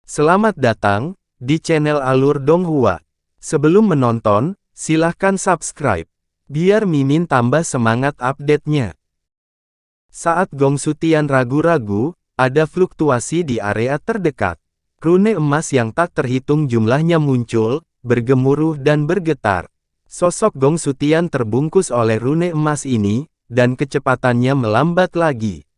Selamat datang di channel Alur Donghua. Sebelum menonton, silahkan subscribe, biar Mimin tambah semangat update-nya. Saat Gong Sutian ragu-ragu, ada fluktuasi di area terdekat. Rune emas yang tak terhitung jumlahnya muncul, bergemuruh dan bergetar. Sosok Gong Sutian terbungkus oleh rune emas ini, dan kecepatannya melambat lagi.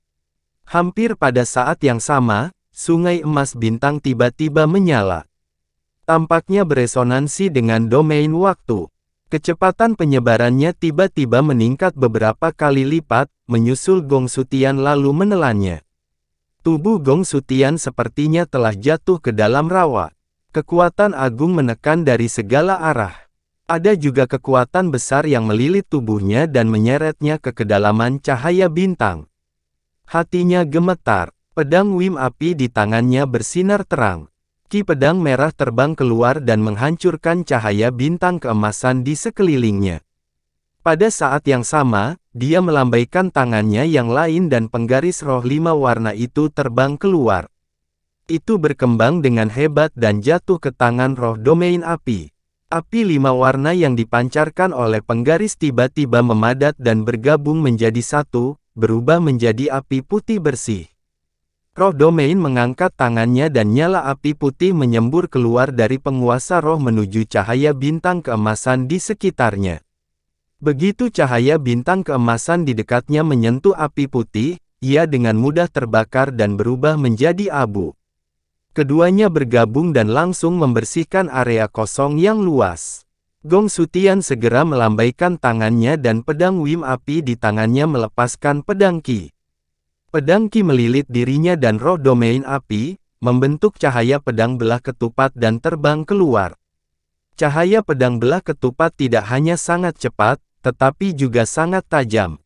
Hampir pada saat yang sama, sungai emas bintang tiba-tiba menyala. Tampaknya beresonansi dengan domain waktu. Kecepatan penyebarannya tiba-tiba meningkat beberapa kali lipat, menyusul Gong Sutian lalu menelannya. Tubuh Gong Sutian sepertinya telah jatuh ke dalam rawa. Kekuatan agung menekan dari segala arah. Ada juga kekuatan besar yang melilit tubuhnya dan menyeretnya ke kedalaman cahaya bintang. Hatinya gemetar. Pedang Wim api di tangannya bersinar terang. Ki pedang merah terbang keluar dan menghancurkan cahaya bintang keemasan di sekelilingnya. Pada saat yang sama, dia melambaikan tangannya yang lain dan penggaris roh 5 warna itu terbang keluar. Itu berkembang dengan hebat dan jatuh ke tangan roh domain api. Api 5 warna yang dipancarkan oleh penggaris tiba-tiba memadat dan bergabung menjadi satu, berubah menjadi api putih bersih. Roh domain mengangkat tangannya dan nyala api putih menyembur keluar dari penguasa roh menuju cahaya bintang keemasan di sekitarnya. Begitu cahaya bintang keemasan di dekatnya menyentuh api putih, ia dengan mudah terbakar dan berubah menjadi abu. Keduanya bergabung dan langsung membersihkan area kosong yang luas. Gong Sutian segera melambaikan tangannya dan pedang Wim api di tangannya melepaskan pedang Ki. Pedang Ki melilit dirinya dan roh domain api, membentuk cahaya pedang belah ketupat dan terbang keluar. Cahaya pedang belah ketupat tidak hanya sangat cepat, tetapi juga sangat tajam.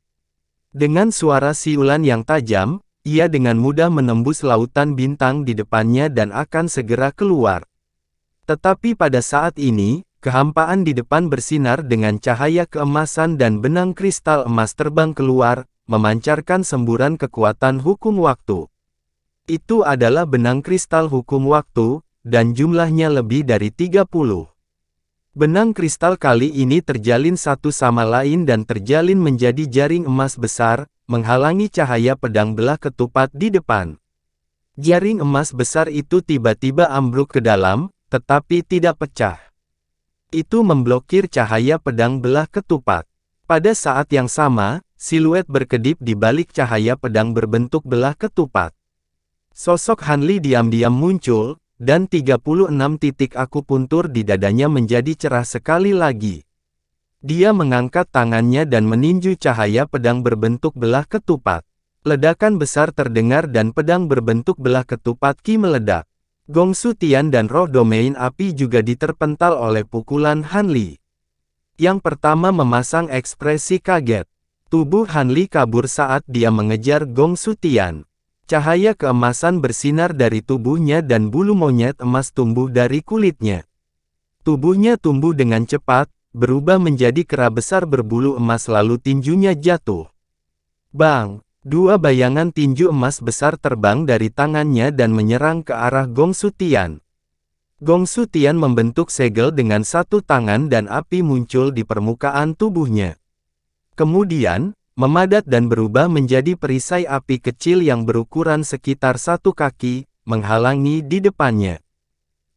Dengan suara siulan yang tajam, ia dengan mudah menembus lautan bintang di depannya dan akan segera keluar. Tetapi pada saat ini, kehampaan di depan bersinar dengan cahaya keemasan dan benang kristal emas terbang keluar, memancarkan semburan kekuatan hukum waktu. Itu adalah benang kristal hukum waktu, dan jumlahnya lebih dari 30. Benang kristal kali ini terjalin satu sama lain dan terjalin menjadi jaring emas besar, menghalangi cahaya pedang belah ketupat di depan. Jaring emas besar itu tiba-tiba ambruk ke dalam, tetapi tidak pecah. Itu memblokir cahaya pedang belah ketupat. Pada saat yang sama, siluet berkedip di balik cahaya pedang berbentuk belah ketupat. Sosok Han Li diam-diam muncul, dan 36 titik akupuntur di dadanya menjadi cerah sekali lagi. Dia mengangkat tangannya dan meninju cahaya pedang berbentuk belah ketupat. Ledakan besar terdengar dan pedang berbentuk belah ketupat Ki meledak. Gong Sutian dan roh domain api juga diterpental oleh pukulan Han Li. Yang pertama memasang ekspresi kaget. Tubuh Han Li kabur saat dia mengejar Gong Sutian. Cahaya keemasan bersinar dari tubuhnya dan bulu monyet emas tumbuh dari kulitnya. Tubuhnya tumbuh dengan cepat, berubah menjadi kera besar berbulu emas lalu tinjunya jatuh. Bang! Dua bayangan tinju emas besar terbang dari tangannya dan menyerang ke arah Gong Sutian. Gong Sutian membentuk segel dengan satu tangan dan api muncul di permukaan tubuhnya. Kemudian, memadat dan berubah menjadi perisai api kecil yang berukuran sekitar 1 kaki, menghalangi di depannya.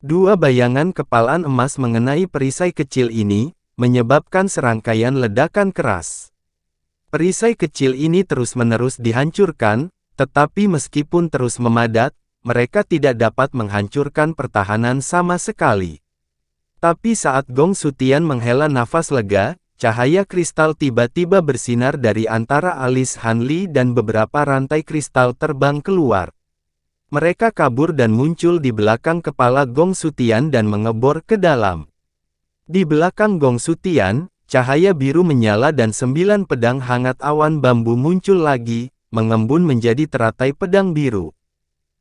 Dua bayangan kepalan emas mengenai perisai kecil ini, menyebabkan serangkaian ledakan keras. Perisai kecil ini terus-menerus dihancurkan, tetapi meskipun terus memadat, mereka tidak dapat menghancurkan pertahanan sama sekali. Tapi saat Gong Sutian menghela nafas lega, cahaya kristal tiba-tiba bersinar dari antara alis Han Li dan beberapa rantai kristal terbang keluar. Mereka kabur dan muncul di belakang kepala Gong Sutian dan mengebor ke dalam. Di belakang Gong Sutian, cahaya biru menyala dan 9 pedang hangat awan bambu muncul lagi, mengembun menjadi teratai pedang biru.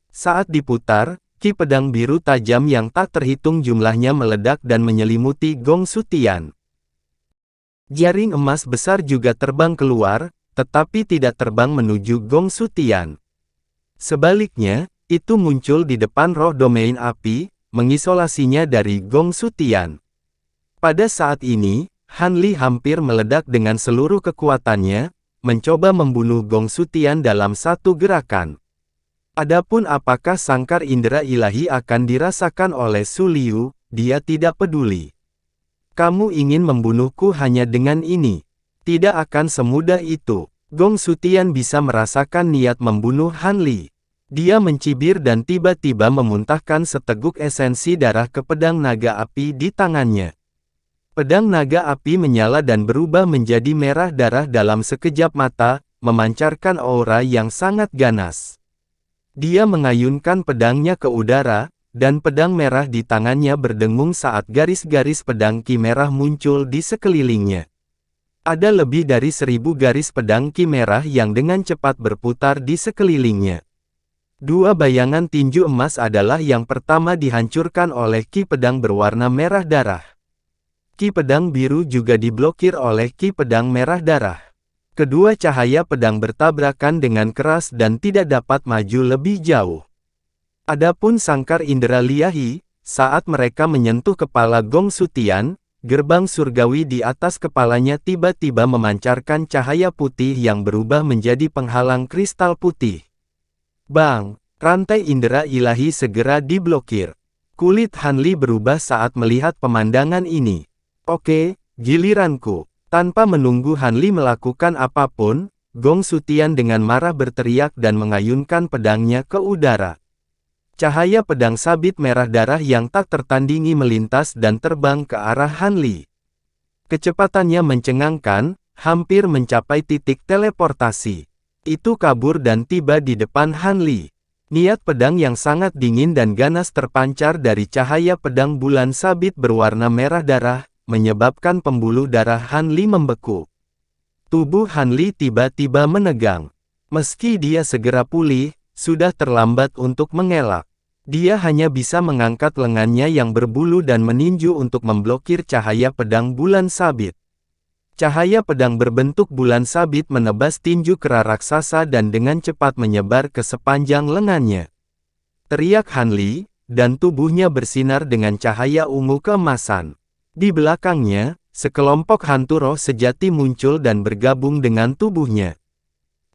Saat diputar, ki pedang biru tajam yang tak terhitung jumlahnya meledak dan menyelimuti Gong Sutian. Jaring emas besar juga terbang keluar, tetapi tidak terbang menuju Gong Sutian. Sebaliknya, Itu muncul di depan roh domain api, mengisolasinya dari Gong Sutian. Pada saat ini, Han Li hampir meledak dengan seluruh kekuatannya, mencoba membunuh Gong Sutian dalam satu gerakan. Adapun apakah sangkar indera ilahi akan dirasakan oleh Su Liu, dia tidak peduli. Kamu ingin membunuhku hanya dengan ini. Tidak akan semudah itu. Gong Sutian bisa merasakan niat membunuh Han Li. Dia mencibir dan tiba-tiba memuntahkan seteguk esensi darah ke pedang naga api di tangannya. Pedang naga api menyala dan berubah menjadi merah darah dalam sekejap mata, memancarkan aura yang sangat ganas. Dia mengayunkan pedangnya ke udara, dan pedang merah di tangannya berdengung saat garis-garis pedang ki merah muncul di sekelilingnya. Ada lebih dari 1000 garis pedang ki merah yang dengan cepat berputar di sekelilingnya. Dua bayangan tinju emas adalah yang pertama dihancurkan oleh ki pedang berwarna merah darah. Ki pedang biru juga diblokir oleh ki pedang merah darah. Kedua cahaya pedang bertabrakan dengan keras dan tidak dapat maju lebih jauh. Adapun sangkar indera ilahi, saat mereka menyentuh kepala Gong Sutian, gerbang surgawi di atas kepalanya tiba-tiba memancarkan cahaya putih yang berubah menjadi penghalang kristal putih. Bang! Rantai indera ilahi segera diblokir. Kulit Han Li berubah saat melihat pemandangan ini. Oke, giliranku. Tanpa menunggu Han Li melakukan apapun, Gong Sutian dengan marah berteriak dan mengayunkan pedangnya ke udara. Cahaya pedang sabit merah darah yang tak tertandingi melintas dan terbang ke arah Han Li. Kecepatannya mencengangkan, hampir mencapai titik teleportasi. Itu kabur dan tiba di depan Han Li. Niat pedang yang sangat dingin dan ganas terpancar dari cahaya pedang bulan sabit berwarna merah darah, menyebabkan pembuluh darah Han Li membeku. Tubuh Han Li tiba-tiba menegang. Meski dia segera pulih, sudah terlambat untuk mengelak. Dia hanya bisa mengangkat lengannya yang berbulu dan meninju untuk memblokir cahaya pedang bulan sabit. Cahaya pedang berbentuk bulan sabit menebas tinju kera raksasa dan dengan cepat menyebar ke sepanjang lengannya. Teriak Han Li, dan tubuhnya bersinar dengan cahaya ungu keemasan. Di belakangnya, sekelompok hantu roh sejati muncul dan bergabung dengan tubuhnya.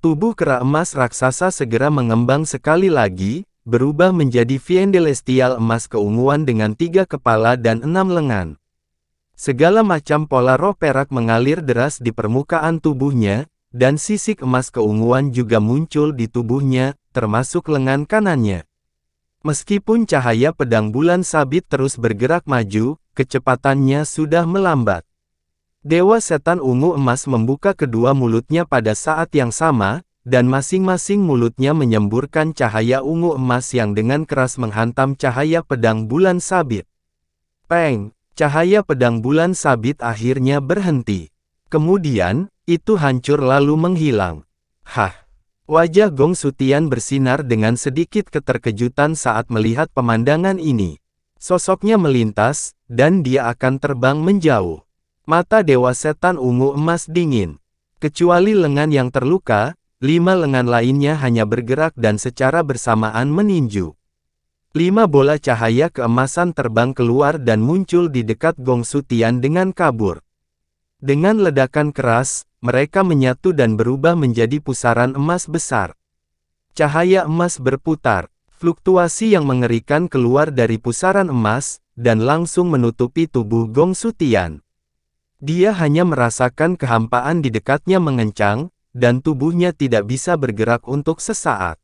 Tubuh kera emas raksasa segera mengembang sekali lagi, berubah menjadi Fiend Celestial emas keunguan dengan 3 kepala dan 6 lengan. Segala macam pola roh perak mengalir deras di permukaan tubuhnya, dan sisik emas keunguan juga muncul di tubuhnya, termasuk lengan kanannya. Meskipun cahaya pedang bulan sabit terus bergerak maju, kecepatannya sudah melambat. Dewa setan ungu emas membuka kedua mulutnya pada saat yang sama, dan masing-masing mulutnya menyemburkan cahaya ungu emas yang dengan keras menghantam cahaya pedang bulan sabit. Peng! Cahaya pedang bulan sabit akhirnya berhenti. Kemudian, itu hancur lalu menghilang. Hah! Wajah Gong Sutian bersinar dengan sedikit keterkejutan saat melihat pemandangan ini. Sosoknya melintas, dan dia akan terbang menjauh. Mata Dewa Setan ungu emas dingin. Kecuali lengan yang terluka, 5 lengan lainnya hanya bergerak dan secara bersamaan meninju. 5 bola cahaya keemasan terbang keluar dan muncul di dekat Gong Sutian dengan kabur. Dengan ledakan keras, mereka menyatu dan berubah menjadi pusaran emas besar. Cahaya emas berputar, fluktuasi yang mengerikan keluar dari pusaran emas, dan langsung menutupi tubuh Gong Sutian. Dia hanya merasakan kehampaan di dekatnya mengencang, dan tubuhnya tidak bisa bergerak untuk sesaat.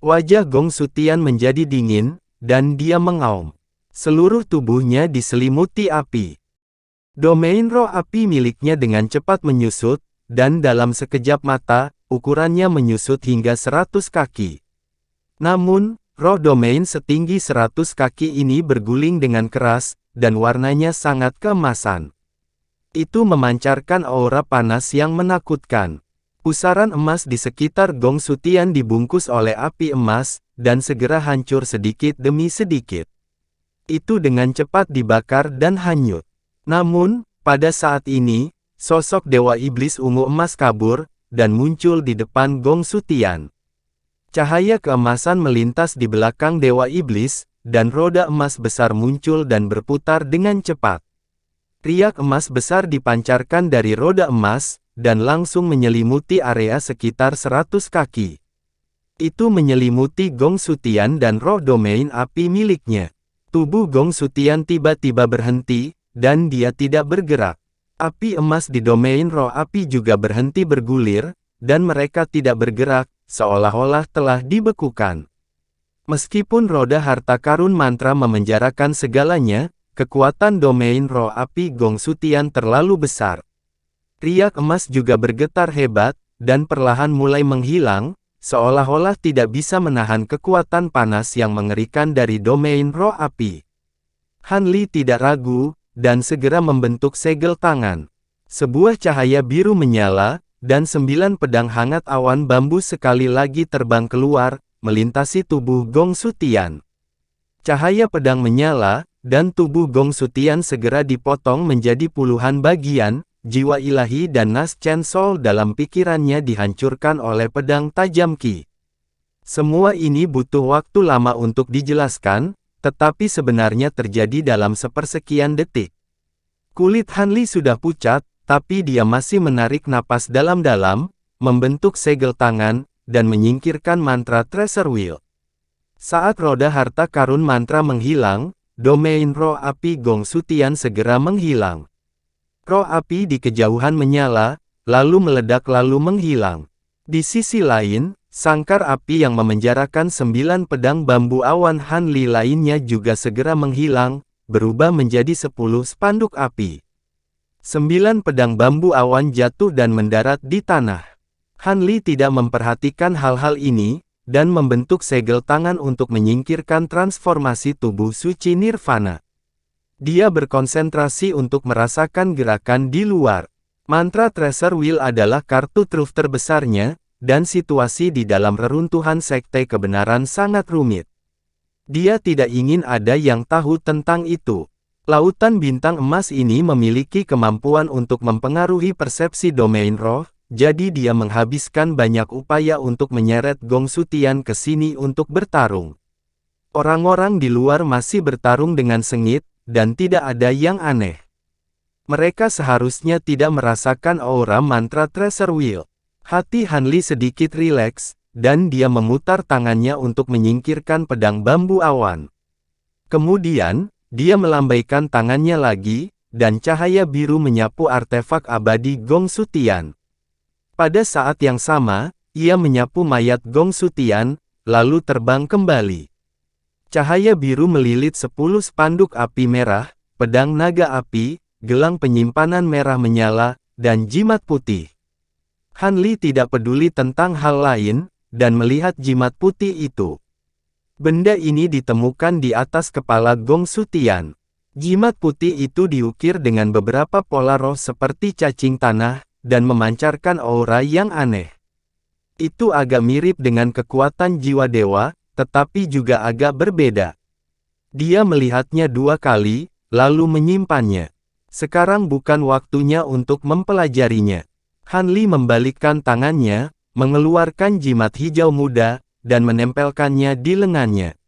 Wajah Gong Sutian menjadi dingin, dan dia mengaum. Seluruh tubuhnya diselimuti api. Domain roh api miliknya dengan cepat menyusut, dan dalam sekejap mata, ukurannya menyusut hingga 100 kaki. Namun, roh domain setinggi 100 kaki ini berguling dengan keras, dan warnanya sangat keemasan. Itu memancarkan aura panas yang menakutkan. Pusaran emas di sekitar Gong Sutian dibungkus oleh api emas, dan segera hancur sedikit demi sedikit. Itu dengan cepat dibakar dan hanyut. Namun, pada saat ini, sosok Dewa Iblis ungu emas kabur, dan muncul di depan Gong Sutian. Cahaya keemasan melintas di belakang Dewa Iblis, dan roda emas besar muncul dan berputar dengan cepat. Riak emas besar dipancarkan dari roda emas, dan langsung menyelimuti area sekitar 100 kaki. Itu menyelimuti Gong Sutian dan roh domain api miliknya. Tubuh Gong Sutian tiba-tiba berhenti, dan dia tidak bergerak. Api emas di domain roh api juga berhenti bergulir, dan mereka tidak bergerak, seolah-olah telah dibekukan. Meskipun roda harta karun mantra memenjarakan segalanya, kekuatan domain roh api Gong Sutian terlalu besar. Riak emas juga bergetar hebat, dan perlahan mulai menghilang, seolah-olah tidak bisa menahan kekuatan panas yang mengerikan dari domain roh api. Han Li tidak ragu, dan segera membentuk segel tangan. Sebuah cahaya biru menyala, dan 9 pedang hangat awan bambu sekali lagi terbang keluar, melintasi tubuh Gong Sutian. Cahaya pedang menyala, dan tubuh Gong Sutian segera dipotong menjadi puluhan bagian. Jiwa ilahi dan Nas Chen Sol dalam pikirannya dihancurkan oleh pedang tajam Qi. Semua ini butuh waktu lama untuk dijelaskan, tetapi sebenarnya terjadi dalam sepersekian detik. Kulit Han Li sudah pucat, tapi dia masih menarik napas dalam-dalam, membentuk segel tangan, dan menyingkirkan mantra Treasure Wheel. Saat roda harta karun mantra menghilang, domain roh api Gong Sutian segera menghilang. Roh api di kejauhan menyala, lalu meledak lalu menghilang. Di sisi lain, sangkar api yang memenjarakan 9 pedang bambu awan Han Li lainnya juga segera menghilang, berubah menjadi 10 spanduk api. 9 pedang bambu awan jatuh dan mendarat di tanah. Han Li tidak memperhatikan hal-hal ini, dan membentuk segel tangan untuk menyingkirkan transformasi tubuh suci Nirvana. Dia berkonsentrasi untuk merasakan gerakan di luar. Mantra Treasure Wheel adalah kartu truf terbesarnya, dan situasi di dalam reruntuhan sekte kebenaran sangat rumit. Dia tidak ingin ada yang tahu tentang itu. Lautan bintang emas ini memiliki kemampuan untuk mempengaruhi persepsi domain roh, jadi dia menghabiskan banyak upaya untuk menyeret Gong Sutian ke sini untuk bertarung. Orang-orang di luar masih bertarung dengan sengit, dan tidak ada yang aneh. Mereka seharusnya tidak merasakan aura mantra Treasure Wheel. Hati Han Li sedikit rileks, dan dia memutar tangannya untuk menyingkirkan pedang bambu awan. Kemudian, dia melambaikan tangannya lagi, dan cahaya biru menyapu artefak abadi Gong Sutian. Pada saat yang sama, ia menyapu mayat Gong Sutian, lalu terbang kembali. Cahaya biru melilit 10 spanduk api merah, pedang naga api, gelang penyimpanan merah menyala, dan jimat putih. Han Li tidak peduli tentang hal lain, dan melihat jimat putih itu. Benda ini ditemukan di atas kepala Gong Sutian. Jimat putih itu diukir dengan beberapa pola roh seperti cacing tanah, dan memancarkan aura yang aneh. Itu agak mirip dengan kekuatan jiwa dewa, tetapi juga agak berbeda. Dia melihatnya 2 kali, lalu menyimpannya. Sekarang bukan waktunya untuk mempelajarinya. Han Li membalikkan tangannya, mengeluarkan jimat hijau muda, dan menempelkannya di lengannya.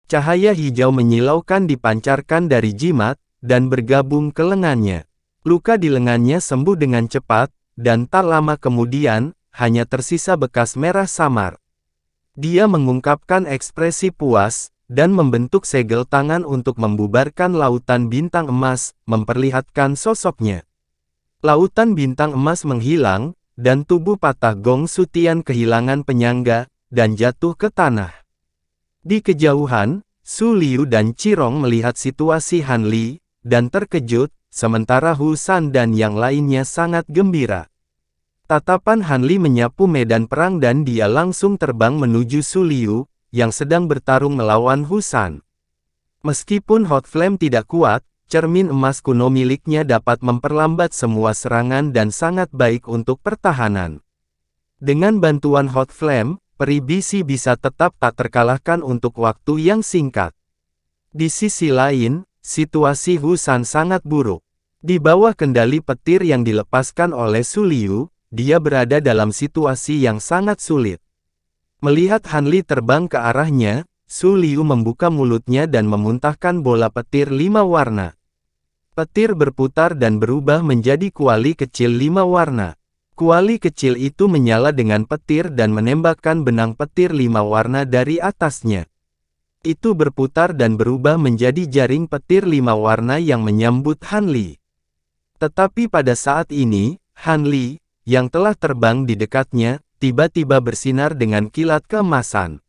Cahaya hijau menyilaukan dipancarkan dari jimat, dan bergabung ke lengannya. Luka di lengannya sembuh dengan cepat, dan tak lama kemudian, hanya tersisa bekas merah samar. Dia mengungkapkan ekspresi puas, dan membentuk segel tangan untuk membubarkan lautan bintang emas, memperlihatkan sosoknya. Lautan bintang emas menghilang, dan tubuh patah Gong Sutian kehilangan penyangga, dan jatuh ke tanah. Di kejauhan, Su Liu dan Qirong melihat situasi Han Li, dan terkejut, sementara Hu San dan yang lainnya sangat gembira. Tatapan Han Li menyapu medan perang dan dia langsung terbang menuju Su Liu, yang sedang bertarung melawan Hu San. Meskipun Hot Flame tidak kuat, cermin emas kuno miliknya dapat memperlambat semua serangan dan sangat baik untuk pertahanan. Dengan bantuan Hot Flame, peri bisi bisa tetap tak terkalahkan untuk waktu yang singkat. Di sisi lain, situasi Hu San sangat buruk. Di bawah kendali petir yang dilepaskan oleh Su Liu, dia berada dalam situasi yang sangat sulit. Melihat Han Li terbang ke arahnya, Su Liu membuka mulutnya dan memuntahkan bola petir 5 warna. Petir berputar dan berubah menjadi kuali kecil 5 warna. Kuali kecil itu menyala dengan petir dan menembakkan benang petir 5 warna dari atasnya. Itu berputar dan berubah menjadi jaring petir 5 warna yang menyambut Han Li. Tetapi pada saat ini, Han Li, yang telah terbang di dekatnya, tiba-tiba bersinar dengan kilat keemasan.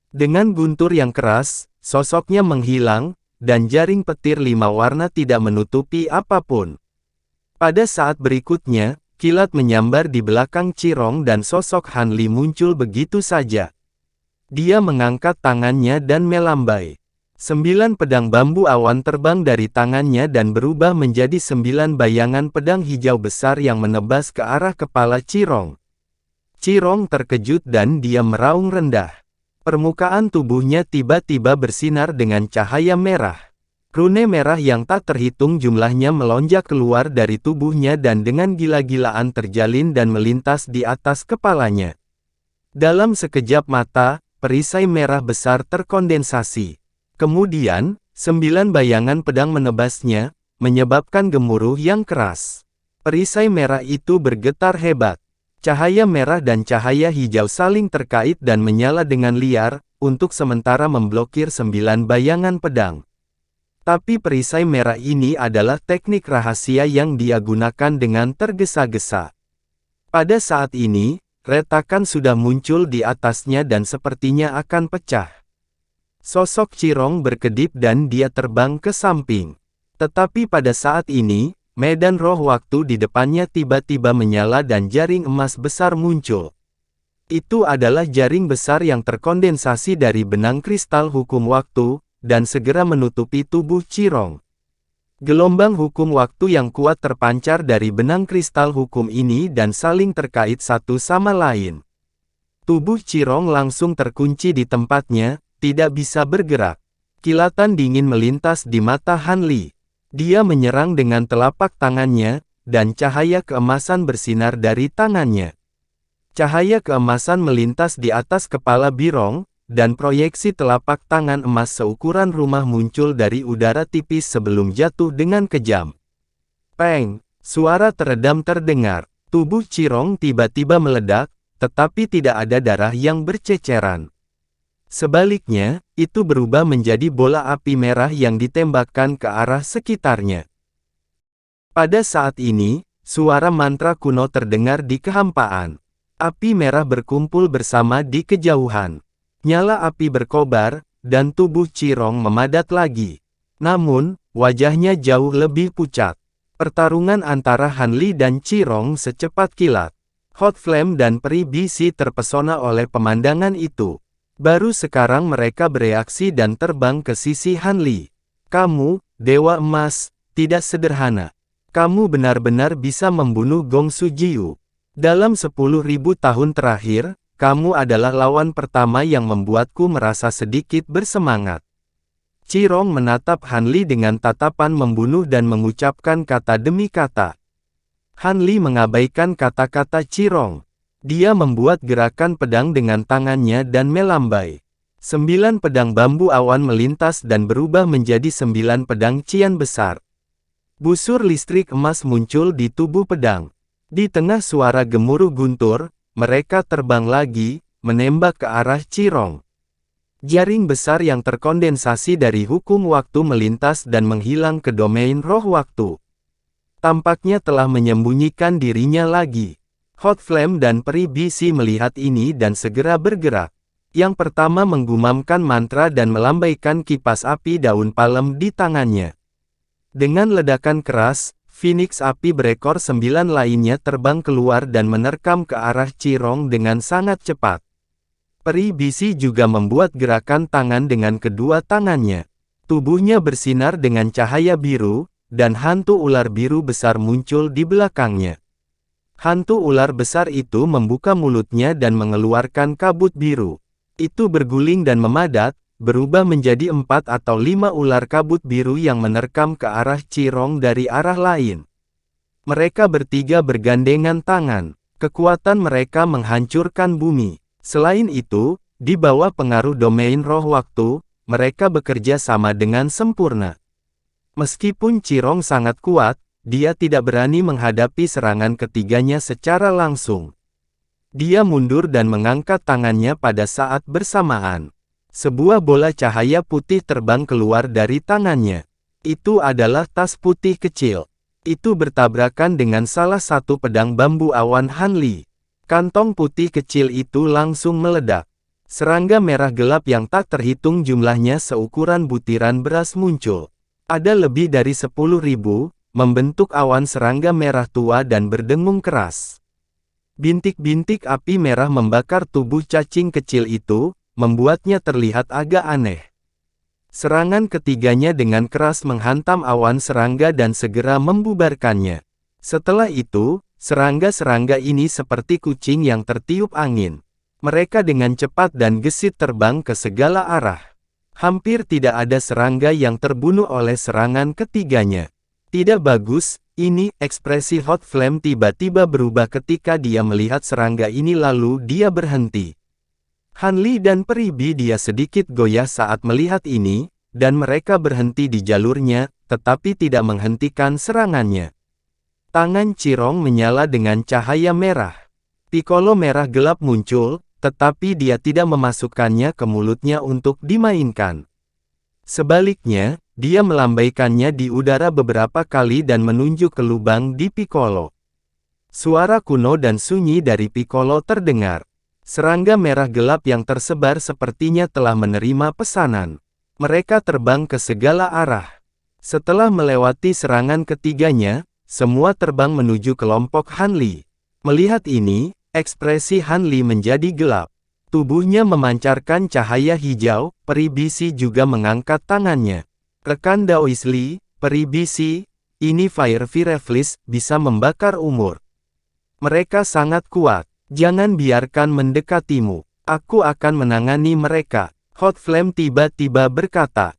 Dengan guntur yang keras, sosoknya menghilang, dan jaring petir 5 warna tidak menutupi apapun. Pada saat berikutnya, kilat menyambar di belakang Qirong dan sosok Han Li muncul begitu saja. Dia mengangkat tangannya dan melambai. 9 pedang bambu awan terbang dari tangannya dan berubah menjadi 9 bayangan pedang hijau besar yang menebas ke arah kepala Qirong. Qirong terkejut dan dia meraung rendah. Permukaan tubuhnya tiba-tiba bersinar dengan cahaya merah. Rune merah yang tak terhitung jumlahnya melonjak keluar dari tubuhnya dan dengan gila-gilaan terjalin dan melintas di atas kepalanya. Dalam sekejap mata, perisai merah besar terkondensasi. Kemudian, 9 bayangan pedang menebasnya, menyebabkan gemuruh yang keras. Perisai merah itu bergetar hebat. Cahaya merah dan cahaya hijau saling terkait dan menyala dengan liar, untuk sementara memblokir 9 bayangan pedang. Tapi perisai merah ini adalah teknik rahasia yang dia gunakan dengan tergesa-gesa. Pada saat ini, retakan sudah muncul di atasnya dan sepertinya akan pecah. Sosok Qirong berkedip dan dia terbang ke samping. Tetapi pada saat ini, medan roh waktu di depannya tiba-tiba menyala dan jaring emas besar muncul. Itu adalah jaring besar yang terkondensasi dari benang kristal hukum waktu, dan segera menutupi tubuh Qirong. Gelombang hukum waktu yang kuat terpancar dari benang kristal hukum ini dan saling terkait satu sama lain. Tubuh Qirong langsung terkunci di tempatnya, tidak bisa bergerak. Kilatan dingin melintas di mata Han Li. Dia menyerang dengan telapak tangannya, dan cahaya keemasan bersinar dari tangannya. Cahaya keemasan melintas di atas kepala Birong, dan proyeksi telapak tangan emas seukuran rumah muncul dari udara tipis sebelum jatuh dengan kejam. Peng! Suara teredam terdengar. Tubuh Qirong tiba-tiba meledak, tetapi tidak ada darah yang berceceran. Sebaliknya, itu berubah menjadi bola api merah yang ditembakkan ke arah sekitarnya. Pada saat ini, suara mantra kuno terdengar di kehampaan. Api merah berkumpul bersama di kejauhan. Nyala api berkobar, dan tubuh Qirong memadat lagi. Namun, wajahnya jauh lebih pucat. Pertarungan antara Han Li dan Qirong secepat kilat. Hot Flame dan Peri Bisi terpesona oleh pemandangan itu. Baru sekarang mereka bereaksi dan terbang ke sisi Han Li. Kamu, Dewa Emas, tidak sederhana. Kamu benar-benar bisa membunuh Gongsu Jiu. Dalam 10.000 tahun terakhir, kamu adalah lawan pertama yang membuatku merasa sedikit bersemangat. Qirong menatap Han Li dengan tatapan membunuh dan mengucapkan kata demi kata. Han Li mengabaikan kata-kata Qirong. Dia membuat gerakan pedang dengan tangannya dan melambai. 9 pedang bambu awan melintas dan berubah menjadi 9 pedang cian besar. Busur listrik emas muncul di tubuh pedang. Di tengah suara gemuruh guntur, mereka terbang lagi, menembak ke arah Qirong. Jaring besar yang terkondensasi dari hukum waktu melintas dan menghilang ke domain roh waktu. Tampaknya telah menyembunyikan dirinya lagi. Hot Flame dan Peri Bisi melihat ini dan segera bergerak. Yang pertama menggumamkan mantra dan melambaikan kipas api daun palem di tangannya. Dengan ledakan keras, Phoenix api berekor 9 lainnya terbang keluar dan menerkam ke arah Qirong dengan sangat cepat. Peri Bisi juga membuat gerakan tangan dengan kedua tangannya. Tubuhnya bersinar dengan cahaya biru, dan hantu ular biru besar muncul di belakangnya. Hantu ular besar itu membuka mulutnya dan mengeluarkan kabut biru. Itu berguling dan memadat, berubah menjadi 4 atau 5 ular kabut biru yang menerkam ke arah Qirong dari arah lain. Mereka bertiga bergandengan tangan. Kekuatan mereka menghancurkan bumi. Selain itu, di bawah pengaruh domain roh waktu, mereka bekerja sama dengan sempurna. Meskipun Qirong sangat kuat, dia tidak berani menghadapi serangan ketiganya secara langsung. Dia mundur dan mengangkat tangannya pada saat bersamaan. Sebuah bola cahaya putih terbang keluar dari tangannya. Itu adalah tas putih kecil. Itu bertabrakan dengan salah satu pedang bambu awan Han Li. Kantong putih kecil itu langsung meledak. Serangga merah gelap yang tak terhitung jumlahnya seukuran butiran beras muncul. Ada lebih dari 10.000, membentuk awan serangga merah tua dan berdengung keras. Bintik-bintik api merah membakar tubuh cacing kecil itu, membuatnya terlihat agak aneh. Serangan ketiganya dengan keras menghantam awan serangga dan segera membubarkannya. Setelah itu, serangga-serangga ini seperti kucing yang tertiup angin. Mereka dengan cepat dan gesit terbang ke segala arah. Hampir tidak ada serangga yang terbunuh oleh serangan ketiganya. Tidak bagus, ini ekspresi Hot Flame tiba-tiba berubah ketika dia melihat serangga ini lalu dia berhenti. Han Li dan Peribi dia sedikit goyah saat melihat ini, dan mereka berhenti di jalurnya, tetapi tidak menghentikan serangannya. Tangan Qirong menyala dengan cahaya merah. Piccolo merah gelap muncul, tetapi dia tidak memasukkannya ke mulutnya untuk dimainkan. Sebaliknya, dia melambaikannya di udara beberapa kali dan menunjuk ke lubang di Piccolo. Suara kuno dan sunyi dari Piccolo terdengar. Serangga merah gelap yang tersebar sepertinya telah menerima pesanan. Mereka terbang ke segala arah. Setelah melewati serangan ketiganya, semua terbang menuju kelompok Han Li. Melihat ini, ekspresi Han Li menjadi gelap. Tubuhnya memancarkan cahaya hijau, Peribi juga mengangkat tangannya. Rekan Daois Li, Peribi, ini Fire Fireflies bisa membakar umur. Mereka sangat kuat. Jangan biarkan mendekatimu. Aku akan menangani mereka. Hot Flame tiba-tiba berkata.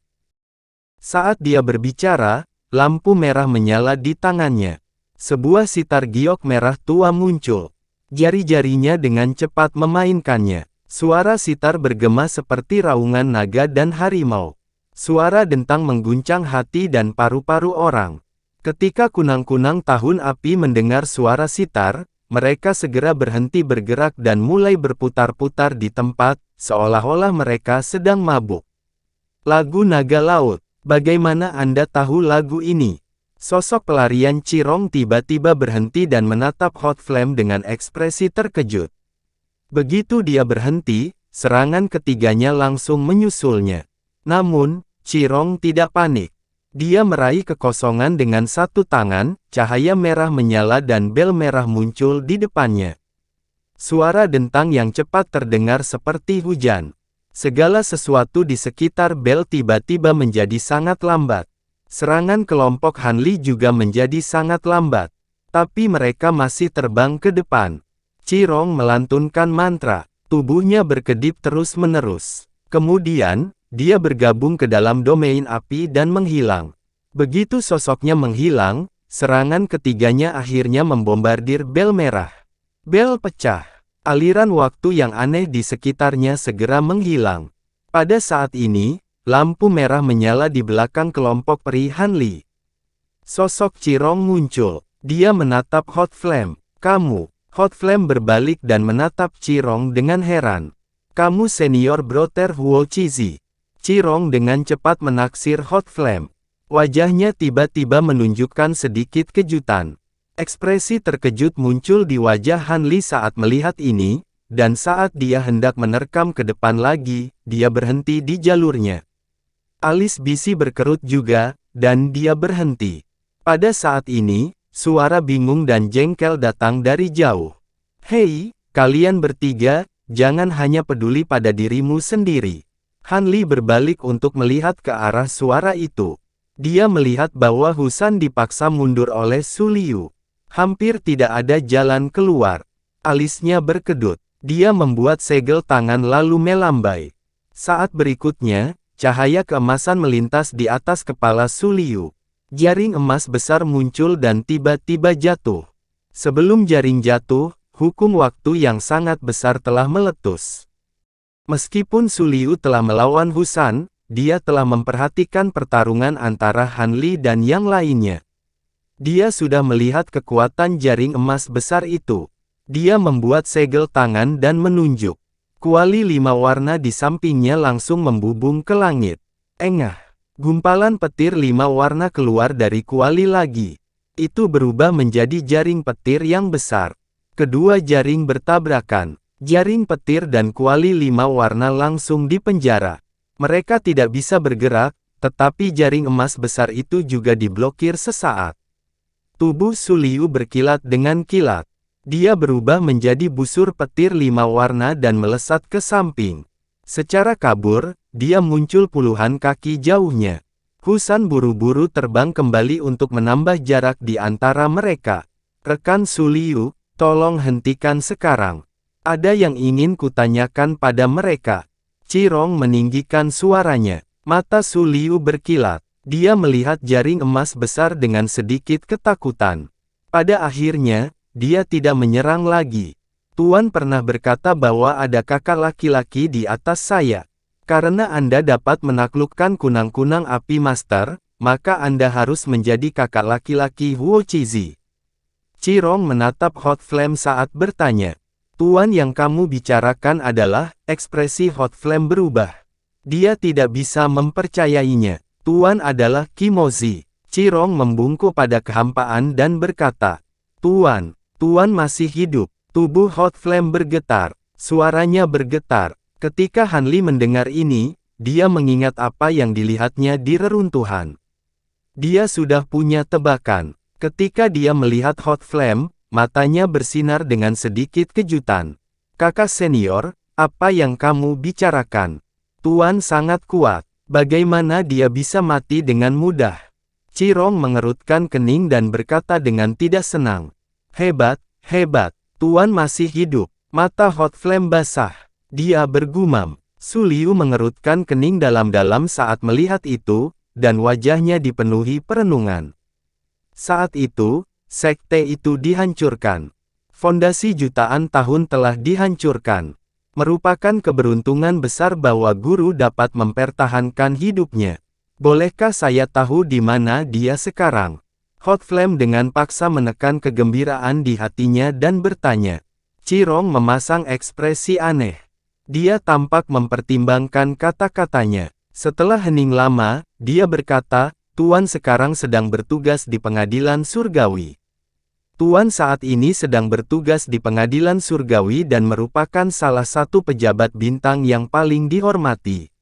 Saat dia berbicara, lampu merah menyala di tangannya. Sebuah sitar giok merah tua muncul. Jari-jarinya dengan cepat memainkannya. Suara sitar bergema seperti raungan naga dan harimau. Suara dentang mengguncang hati dan paru-paru orang. Ketika kunang-kunang tahun api mendengar suara sitar, mereka segera berhenti bergerak dan mulai berputar-putar di tempat, seolah-olah mereka sedang mabuk. Lagu Naga Laut. Bagaimana Anda tahu lagu ini? Sosok pelarian Qirong tiba-tiba berhenti dan menatap Hot Flame dengan ekspresi terkejut. Begitu dia berhenti, serangan ketiganya langsung menyusulnya. Namun, Qirong tidak panik. Dia meraih kekosongan dengan satu tangan, cahaya merah menyala dan bel merah muncul di depannya. Suara dentang yang cepat terdengar seperti hujan. Segala sesuatu di sekitar bel tiba-tiba menjadi sangat lambat. Serangan kelompok Han Li juga menjadi sangat lambat. Tapi mereka masih terbang ke depan. Qirong melantunkan mantra. Tubuhnya berkedip terus-menerus. Kemudian, dia bergabung ke dalam domain api dan menghilang. Begitu sosoknya menghilang, serangan ketiganya akhirnya membombardir bel merah. Bel pecah. Aliran waktu yang aneh di sekitarnya segera menghilang. Pada saat ini, lampu merah menyala di belakang kelompok peri Han Li. Sosok Qirong muncul. Dia menatap Hot Flame. Kamu. Hot Flame berbalik dan menatap Qirong dengan heran. Kamu senior Brother Huo Qizi. Qirong dengan cepat menaksir Hot Flame. Wajahnya tiba-tiba menunjukkan sedikit kejutan. Ekspresi terkejut muncul di wajah Han Li saat melihat ini, dan saat dia hendak menerkam ke depan lagi, dia berhenti di jalurnya. Alis bisi berkerut juga, dan dia berhenti. Pada saat ini, suara bingung dan jengkel datang dari jauh. Hei, kalian bertiga, jangan hanya peduli pada dirimu sendiri. Han Li berbalik untuk melihat ke arah suara itu. Dia melihat bahwa Husan dipaksa mundur oleh Su Liu. Hampir tidak ada jalan keluar. Alisnya berkedut. Dia membuat segel tangan lalu melambai. Saat berikutnya, cahaya keemasan melintas di atas kepala Su Liu. Jaring emas besar muncul dan tiba-tiba jatuh. Sebelum jaring jatuh, hukum waktu yang sangat besar telah meletus. Meskipun Su Liu telah melawan Husan, dia telah memperhatikan pertarungan antara Han Li dan yang lainnya. Dia sudah melihat kekuatan jaring emas besar itu. Dia membuat segel tangan dan menunjuk. Kuali 5 warna di sampingnya langsung membubung ke langit. Engah! Gumpalan petir 5 warna keluar dari kuali lagi. Itu berubah menjadi jaring petir yang besar. Kedua jaring bertabrakan. Jaring petir dan kuali 5 warna langsung dipenjara. Mereka tidak bisa bergerak, tetapi jaring emas besar itu juga diblokir sesaat. Tubuh Su Liu berkilat dengan kilat. Dia berubah menjadi busur petir 5 warna dan melesat ke samping. Secara kabur, dia muncul puluhan kaki jauhnya. Husan buru-buru terbang kembali untuk menambah jarak di antara mereka. Rekan Su Liu, tolong hentikan sekarang. Ada yang ingin kutanyakan pada mereka. Qirong meninggikan suaranya. Mata Su Liu berkilat. Dia melihat jaring emas besar dengan sedikit ketakutan. Pada akhirnya, dia tidak menyerang lagi. Tuan pernah berkata bahwa ada kakak laki-laki di atas saya. Karena Anda dapat menaklukkan kunang-kunang api master, maka Anda harus menjadi kakak laki-laki Huo Qizi. Qirong menatap Hot Flame saat bertanya. Tuan yang kamu bicarakan adalah, ekspresi Hot Flame berubah. Dia tidak bisa mempercayainya. Tuan adalah Kimozi. Qirong membungkuk pada kehampaan dan berkata, Tuan masih hidup. Tubuh Hot Flame bergetar. Suaranya bergetar. Ketika Han Li mendengar ini, dia mengingat apa yang dilihatnya di reruntuhan. Dia sudah punya tebakan. Ketika dia melihat Hot Flame, matanya bersinar dengan sedikit kejutan. Kakak senior, apa yang kamu bicarakan? Tuan sangat kuat. Bagaimana dia bisa mati dengan mudah? Qirong mengerutkan kening dan berkata dengan tidak senang. Hebat, hebat. Tuan masih hidup. Mata Hot Flame basah. Dia bergumam. Su Liu mengerutkan kening dalam-dalam saat melihat itu, dan wajahnya dipenuhi perenungan. Saat itu, sekte itu dihancurkan. Fondasi jutaan tahun telah dihancurkan. Merupakan keberuntungan besar bahwa guru dapat mempertahankan hidupnya. Bolehkah saya tahu di mana dia sekarang? Hot Flame dengan paksa menekan kegembiraan di hatinya dan bertanya. Qirong memasang ekspresi aneh. Dia tampak mempertimbangkan kata-katanya. Setelah hening lama, dia berkata, Tuan sekarang sedang bertugas di pengadilan surgawi. Tuan saat ini sedang bertugas di pengadilan surgawi dan merupakan salah satu pejabat bintang yang paling dihormati.